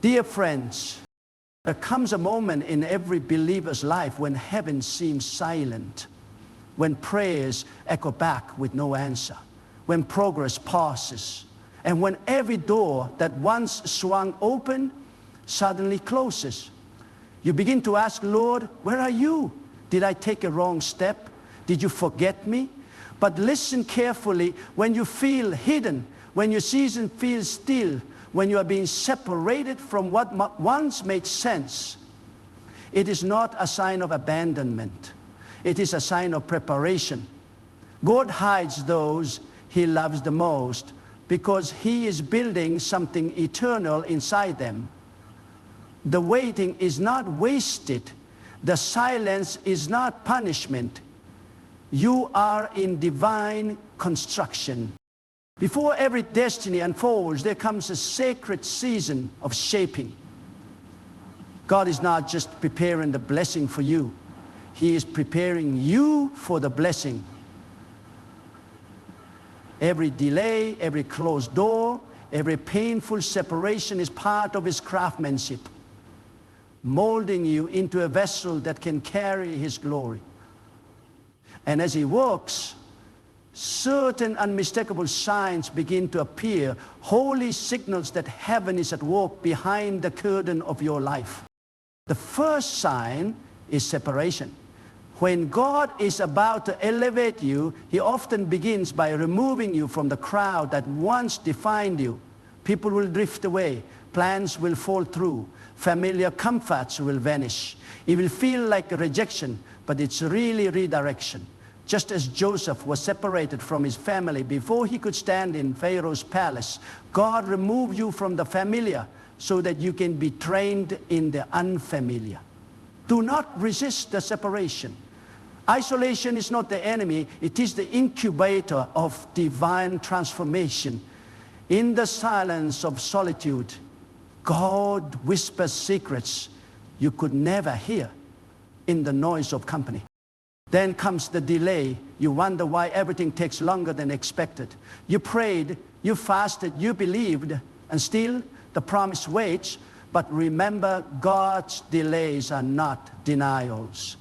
Dear friends, there comes a moment in every believer's life when heaven seems silent, when prayers echo back with no answer, when progress pauses, and when every door that once swung open suddenly closes. You begin to ask, Lord, where are you? Did I take a wrong step? Did you forget me? But listen carefully. When you feel hidden, when your season feels still, when you are being separated from what once made sense, it is not a sign of abandonment. It is a sign of preparation. God hides those He loves the most because He is building something eternal inside them. The waiting is not wasted. The silence is not punishment. You are in divine construction. Before every destiny unfolds, there comes a sacred season of shaping. God is not just preparing the blessing for you. He is preparing you for the blessing. Every delay, every closed door, every painful separation is part of His craftsmanship, molding you into a vessel that can carry His glory. And as He works, certain unmistakable signs begin to appear, holy signals that heaven is at work behind the curtain of your life. The first sign is separation. When God is about to elevate you, He often begins by removing you from the crowd that once defined you. People will drift away. Plans will fall through. Familiar comforts will vanish. It will feel like a rejection, but it's really redirection. Just as Joseph was separated from his family before he could stand in Pharaoh's palace, God removed you from the familiar so that you can be trained in the unfamiliar. Do not resist the separation. Isolation is not the enemy, it is the incubator of divine transformation. In the silence of solitude, God whispers secrets you could never hear in the noise of company. Then comes the delay. You wonder why everything takes longer than expected. You prayed, you fasted, you believed, and still the promise waits. But remember, God's delays are not denials.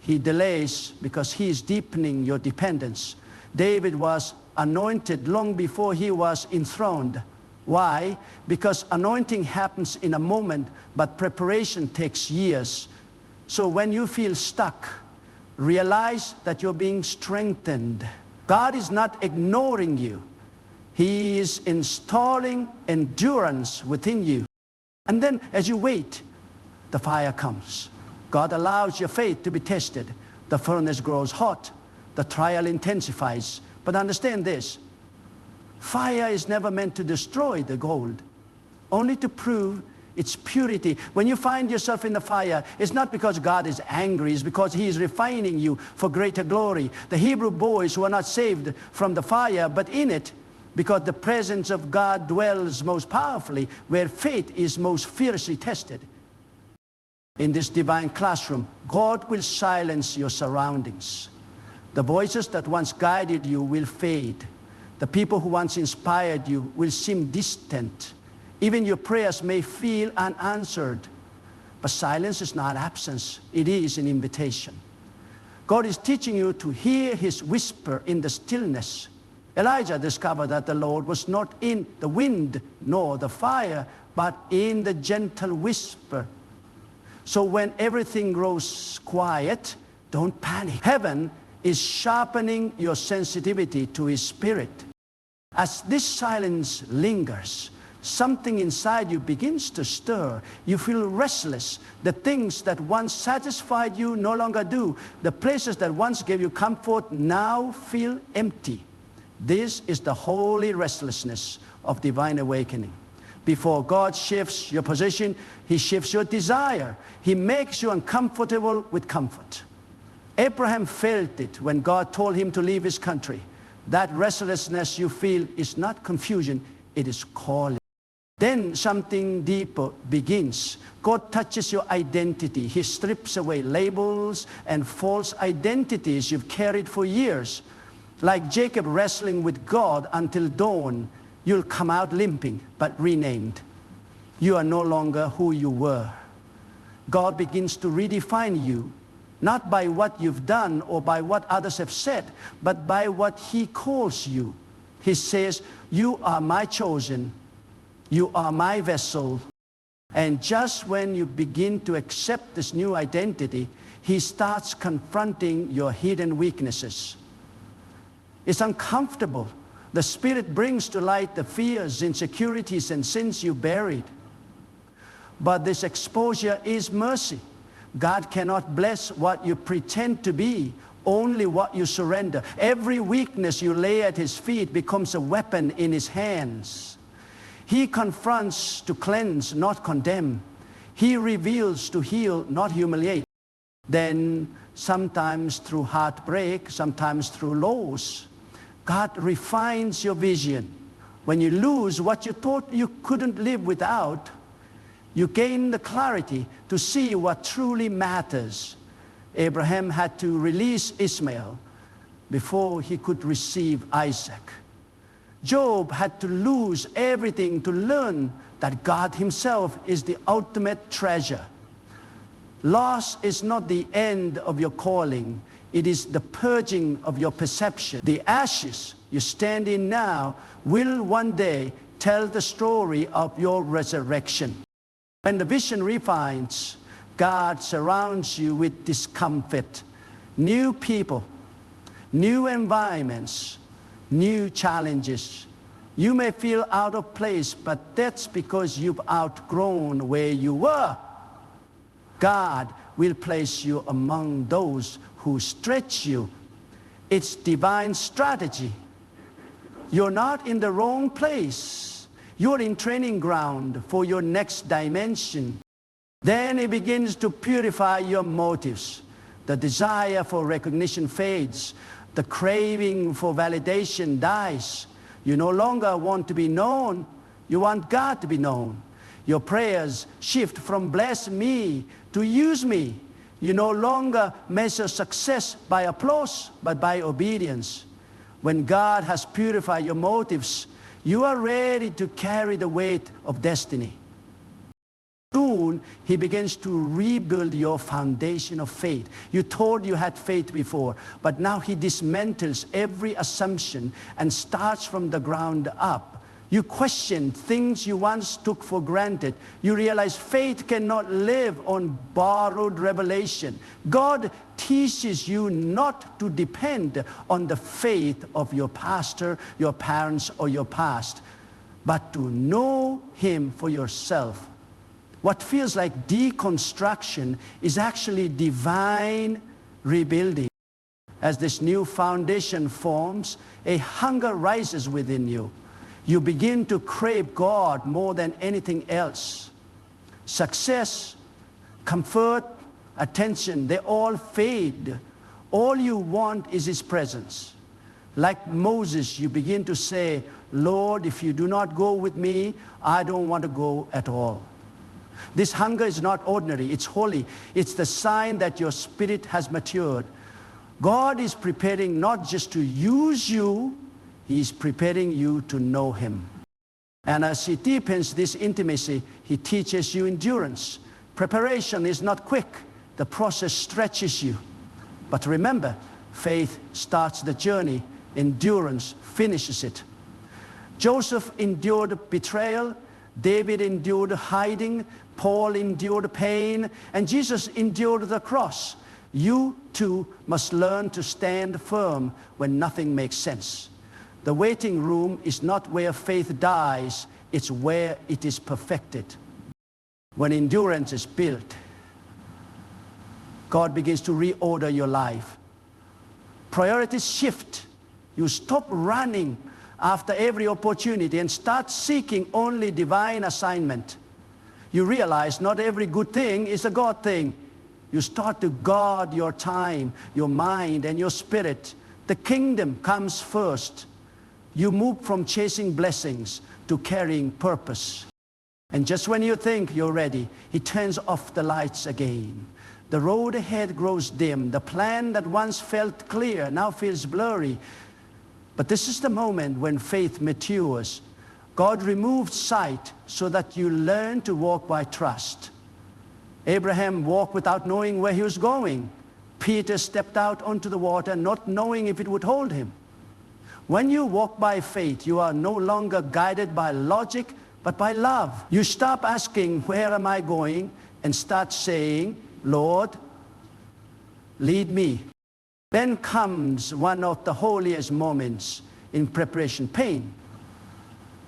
He delays because He is deepening your dependence. David was anointed long before he was enthroned. Why? Because anointing happens in a moment, but preparation takes years. So when you feel stuck, realize that you're being strengthened. God is not ignoring you. He is installing endurance within you. And then as you wait, the fire comes. God allows your faith to be tested. The furnace grows hot. The trial intensifies. But understand this, fire is never meant to destroy the gold, only to prove its purity. When you find yourself in the fire, it's not because God is angry, it's because He is refining you for greater glory. The Hebrew boys who are not saved from the fire, but in it, because the presence of God dwells most powerfully where faith is most fiercely tested. In this divine classroom, God will silence your surroundings. The voices that once guided you will fade. The people who once inspired you will seem distant. Even your prayers may feel unanswered. But silence is not absence. It is an invitation. God is teaching you to hear His whisper in the stillness. Elijah discovered that the Lord was not in the wind nor the fire, but in the gentle whisper. So when everything grows quiet, don't panic. Heaven is sharpening your sensitivity to His Spirit. As this silence lingers, something inside you begins to stir. You feel restless. The things that once satisfied you no longer do. The places that once gave you comfort now feel empty. This is the holy restlessness of divine awakening. Before God shifts your position, He shifts your desire. He makes you uncomfortable with comfort. Abraham felt it when God told him to leave his country. That restlessness you feel is not confusion, it is calling. Then something deeper begins. God touches your identity. He strips away labels and false identities you've carried for years. Like Jacob wrestling with God until dawn, you'll come out limping, but renamed. You are no longer who you were. God begins to redefine you, not by what you've done or by what others have said, but by what He calls you. He says, you are my chosen, you are my vessel. And just when you begin to accept this new identity, He starts confronting your hidden weaknesses. It's uncomfortable. The Spirit brings to light the fears, insecurities, and sins you buried. But this exposure is mercy. God cannot bless what you pretend to be, only what you surrender. Every weakness you lay at His feet becomes a weapon in His hands. He confronts to cleanse, not condemn. He reveals to heal, not humiliate. Then, sometimes through heartbreak, sometimes through loss, God refines your vision. When you lose what you thought you couldn't live without, you gain the clarity to see what truly matters. Abraham had to release Ishmael before he could receive Isaac. Job had to lose everything to learn that God Himself is the ultimate treasure. Loss is not the end of your calling. It is the purging of your perception. The ashes you stand in now will one day tell the story of your resurrection. When the vision refines, God surrounds you with discomfort, new people, new environments, new challenges. You may feel out of place, but that's because you've outgrown where you were. God will place you among those who stretch you. It's divine strategy. You're not in the wrong place. You're in training ground for your next dimension. Then He begins to purify your motives. The desire for recognition fades. The craving for validation dies. You no longer want to be known. You want God to be known. Your prayers shift from bless me to use me. You no longer measure success by applause, but by obedience. When God has purified your motives, you are ready to carry the weight of destiny. Soon, He begins to rebuild your foundation of faith. You thought you had faith before, but now He dismantles every assumption and starts from the ground up. You question things you once took for granted. You realize faith cannot live on borrowed revelation. God teaches you not to depend on the faith of your pastor, your parents, or your past, but to know Him for yourself. What feels like deconstruction is actually divine rebuilding. As this new foundation forms, a hunger rises within you. You begin to crave God more than anything else. Success, comfort, attention, they all fade. All you want is His presence. Like Moses, you begin to say, Lord, if you do not go with me, I don't want to go at all. This hunger is not ordinary, it's holy. It's the sign that your spirit has matured. God is preparing not just to use you, He is preparing you to know Him. And as He deepens this intimacy, He teaches you endurance. Preparation is not quick. The process stretches you. But remember, faith starts the journey. Endurance finishes it. Joseph endured betrayal. David endured hiding. Paul endured pain. And Jesus endured the cross. You too must learn to stand firm when nothing makes sense. The waiting room is not where faith dies, it's where it is perfected. When endurance is built, God begins to reorder your life. Priorities shift. You stop running after every opportunity and start seeking only divine assignment. You realize not every good thing is a God thing. You start to guard your time, your mind, and your spirit. The kingdom comes first. You move from chasing blessings to carrying purpose. And just when you think you're ready, He turns off the lights again. The road ahead grows dim. The plan that once felt clear now feels blurry. But this is the moment when faith matures. God removed sight so that you learn to walk by trust. Abraham walked without knowing where he was going. Peter stepped out onto the water not knowing if it would hold him. When you walk by faith, you are no longer guided by logic, but by love. You stop asking, where am I going? And start saying, Lord, lead me. Then comes one of the holiest moments in preparation, pain.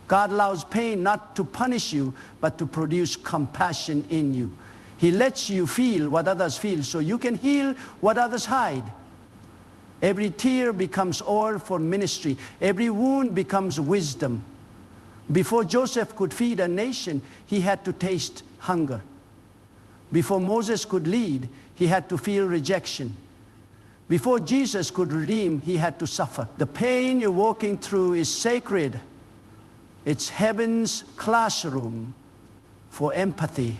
God allows pain not to punish you, but to produce compassion in you. He lets you feel what others feel so you can heal what others hide. Every tear becomes oil for ministry. Every wound becomes wisdom. Before Joseph could feed a nation, he had to taste hunger. Before Moses could lead, he had to feel rejection. Before Jesus could redeem, he had to suffer. The pain you're walking through is sacred. It's heaven's classroom for empathy.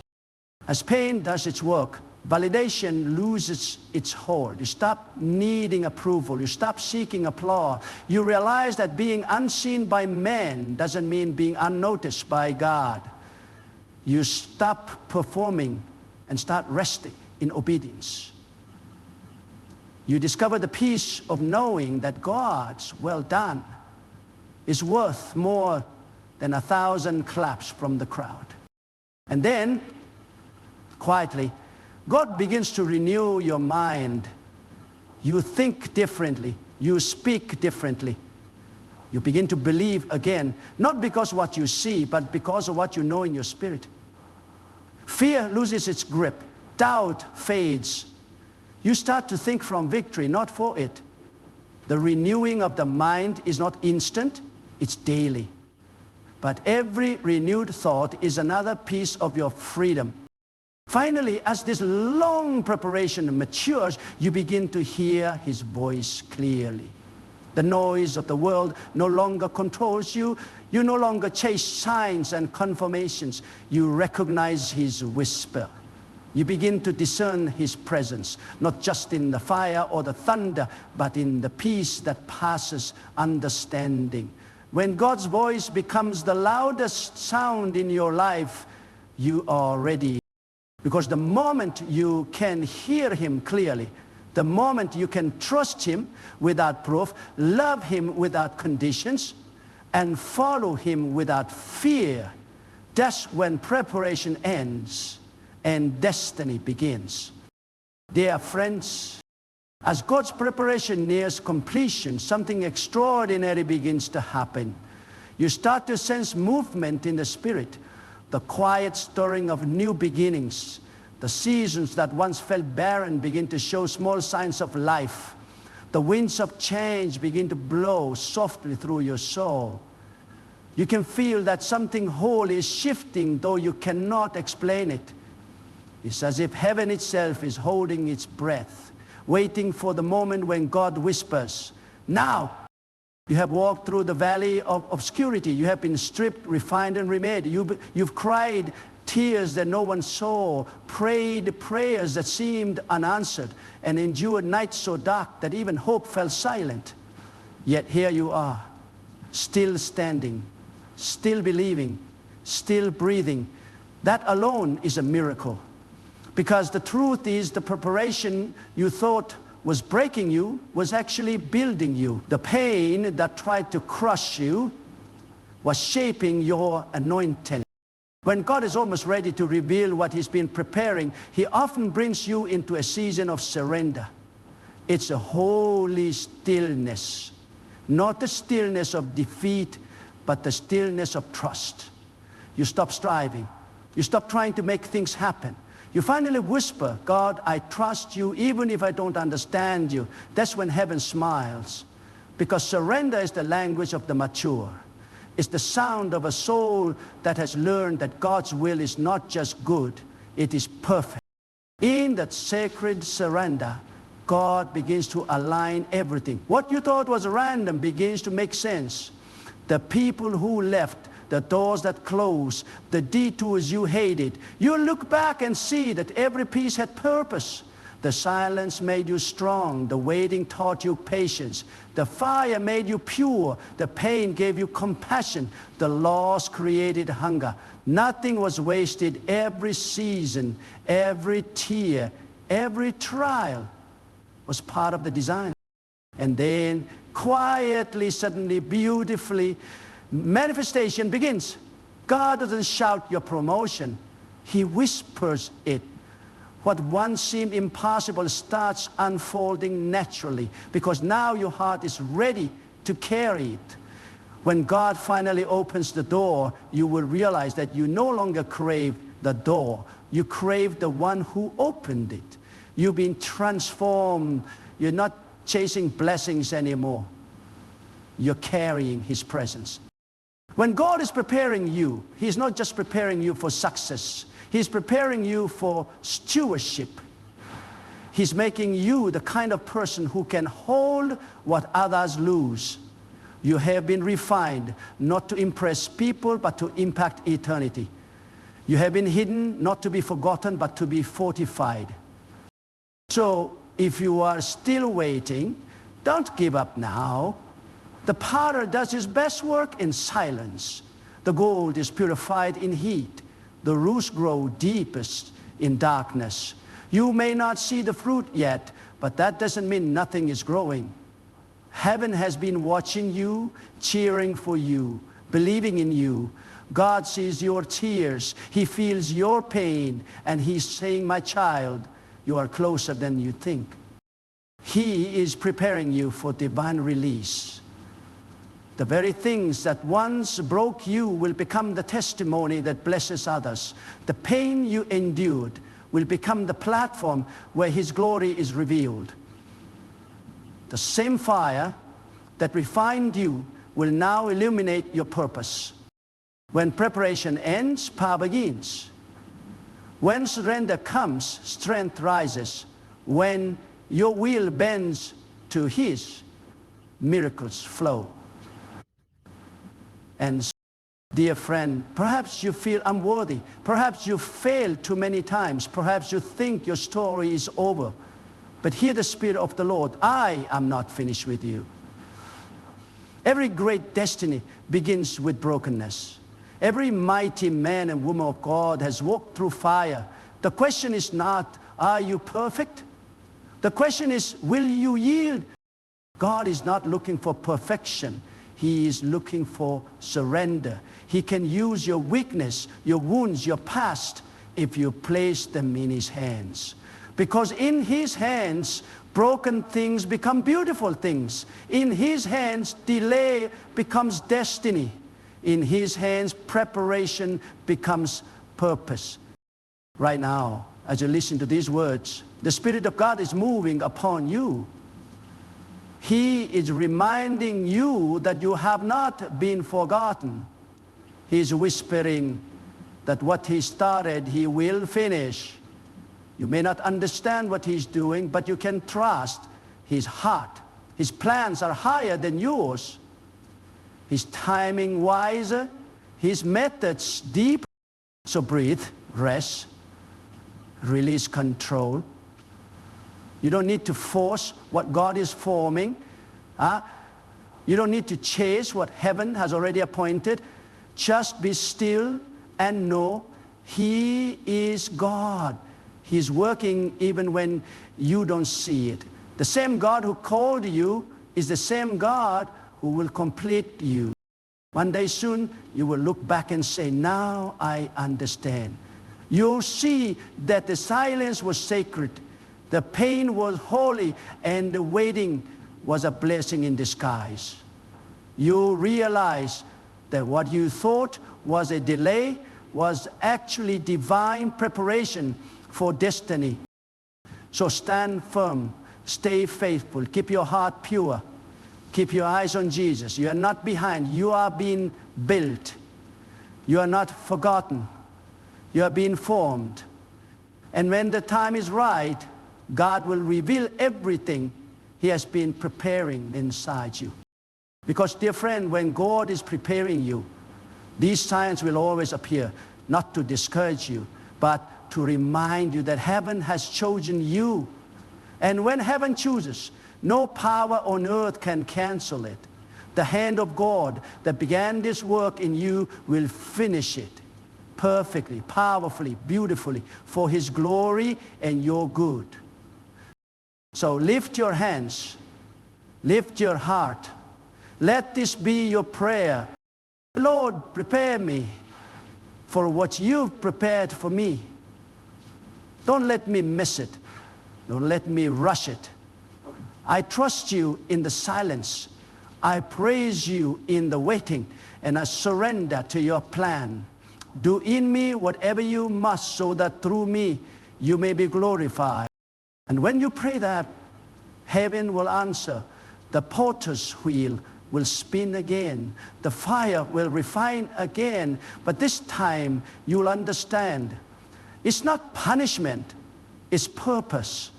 As pain does its work, validation loses its hold. You stop needing approval. You stop seeking applause. You realize that being unseen by men doesn't mean being unnoticed by God. You stop performing and start resting in obedience. You discover the peace of knowing that God's well done is worth more than 1,000 claps from the crowd. And then, quietly, God begins to renew your mind. You think differently. You speak differently. You begin to believe again, not because of what you see, but because of what you know in your spirit. Fear loses its grip. Doubt fades. You start to think from victory, not for it. The renewing of the mind is not instant, it's daily. But every renewed thought is another piece of your freedom. Finally, as this long preparation matures, you begin to hear his voice clearly. The noise of the world no longer controls you. You no longer chase signs and confirmations. You recognize his whisper. You begin to discern his presence, not just in the fire or the thunder, but in the peace that passes understanding. When God's voice becomes the loudest sound in your life, you are ready. Because the moment you can hear him clearly, the moment you can trust him without proof, love him without conditions, and follow him without fear, that's when preparation ends and destiny begins. Dear friends, as God's preparation nears completion, something extraordinary begins to happen. You start to sense movement in the spirit, the quiet stirring of new beginnings. The seasons that once felt barren begin to show small signs of life. The winds of change begin to blow softly through your soul. You can feel that something holy is shifting, though you cannot explain it. It's as if heaven itself is holding its breath, waiting for the moment when God whispers, "Now!" You have walked through the valley of obscurity. You have been stripped, refined, and remade. You've cried tears that no one saw, prayed prayers that seemed unanswered, and endured nights so dark that even hope fell silent. Yet here you are, still standing, still believing, still breathing. That alone is a miracle. Because the truth is, the preparation you thought was breaking you was actually building you. The pain that tried to crush you was shaping your anointing. When God is almost ready to reveal what he's been preparing, he often brings you into a season of surrender. It's a holy stillness, not the stillness of defeat, but the stillness of trust. You stop striving. You stop trying to make things happen. You finally whisper, "God, I trust you even if I don't understand you." That's when heaven smiles. Because surrender is the language of the mature. It's the sound of a soul that has learned that God's will is not just good, it is perfect. In that sacred surrender, God begins to align everything. What you thought was random begins to make sense. The people who left, the doors that closed, the detours you hated, you look back and see that every piece had purpose. The silence made you strong. The waiting taught you patience. The fire made you pure. The pain gave you compassion. The loss created hunger. Nothing was wasted. Every season, every tear, every trial was part of the design. And then quietly, suddenly, beautifully, manifestation begins. God doesn't shout your promotion. He whispers it. What once seemed impossible starts unfolding naturally because now your heart is ready to carry it. When God finally opens the door, you will realize that you no longer crave the door. You crave the one who opened it. You've been transformed. You're not chasing blessings anymore. You're carrying His presence. When God is preparing you, He's not just preparing you for success. He's preparing you for stewardship. He's making you the kind of person who can hold what others lose. You have been refined, not to impress people, but to impact eternity. You have been hidden, not to be forgotten, but to be fortified. So, if you are still waiting, don't give up now. The potter does his best work in silence. The gold is purified in heat. The roots grow deepest in darkness. You may not see the fruit yet, but that doesn't mean nothing is growing. Heaven has been watching you, cheering for you, believing in you. God sees your tears. He feels your pain, and He's saying, my child, you are closer than you think. He is preparing you for divine release. The very things that once broke you will become the testimony that blesses others. The pain you endured will become the platform where His glory is revealed. The same fire that refined you will now illuminate your purpose. When preparation ends, power begins. When surrender comes, strength rises. When your will bends to His, miracles flow. And so, dear friend, perhaps you feel unworthy. Perhaps you failed too many times. Perhaps you think your story is over. But hear the Spirit of the Lord. I am not finished with you. Every great destiny begins with brokenness. Every mighty man and woman of God has walked through fire. The question is not, are you perfect? The question is, will you yield? God is not looking for perfection. He is looking for surrender. He can use your weakness, your wounds, your past, if you place them in His hands. Because in His hands, broken things become beautiful things. In His hands, delay becomes destiny. In His hands, preparation becomes purpose. Right now, as you listen to these words, the Spirit of God is moving upon you. He is reminding you that you have not been forgotten. He is whispering that what He started, He will finish. You may not understand what He's doing, but you can trust His heart. His plans are higher than yours. His timing wiser. His methods deeper. So breathe, rest, release control. You don't need to force what God is forming. You don't need to chase what heaven has already appointed. Just be still and know He is God. He's working even when you don't see it. The same God who called you is the same God who will complete you. One day soon, you will look back and say, now I understand. You'll see that the silence was sacred. The pain was holy, and the waiting was a blessing in disguise. You realize that what you thought was a delay was actually divine preparation for destiny. So stand firm, stay faithful, keep your heart pure, keep your eyes on Jesus. You are not behind, you are being built. You are not forgotten, you are being formed. And when the time is right, God will reveal everything He has been preparing inside you. Because, dear friend, when God is preparing you, these signs will always appear, not to discourage you, but to remind you that heaven has chosen you And when heaven chooses, no power on earth can cancel it. The hand of God that began this work in you will finish it perfectly, powerfully, beautifully, for His glory and your good. So lift your hands, lift your heart. Let this be your prayer. Lord, prepare me for what you've prepared for me. Don't let me miss it. Don't let me rush it. I trust you in the silence. I praise you in the waiting, and I surrender to your plan. Do in me whatever you must, so that through me you may be glorified. And when you pray that, heaven will answer. The potter's wheel will spin again. The fire will refine again. But this time you'll understand. It's not punishment. It's purpose.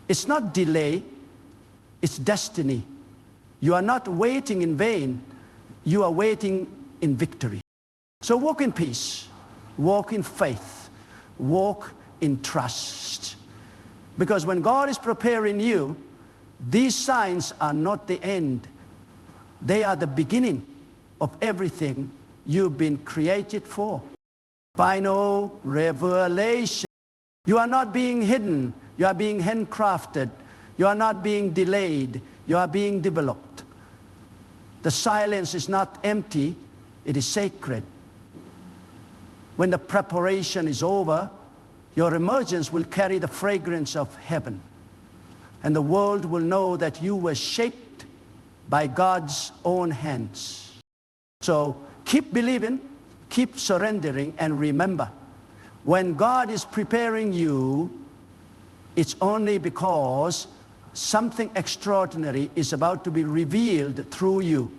It's not delay. It's destiny. You are not waiting in vain. You are waiting in victory. So walk in peace. Walk in faith. Walk in trust. Because when God is preparing you, these signs are not the end. They are the beginning of everything you've been created for. Final revelation. You are not being hidden. You are being handcrafted. You are not being delayed. You are being developed. The silence is not empty. It is sacred. When the preparation is over, your emergence will carry the fragrance of heaven. And the world will know that you were shaped by God's own hands. So keep believing, keep surrendering, and remember, when God is preparing you, it's only because something extraordinary is about to be revealed through you.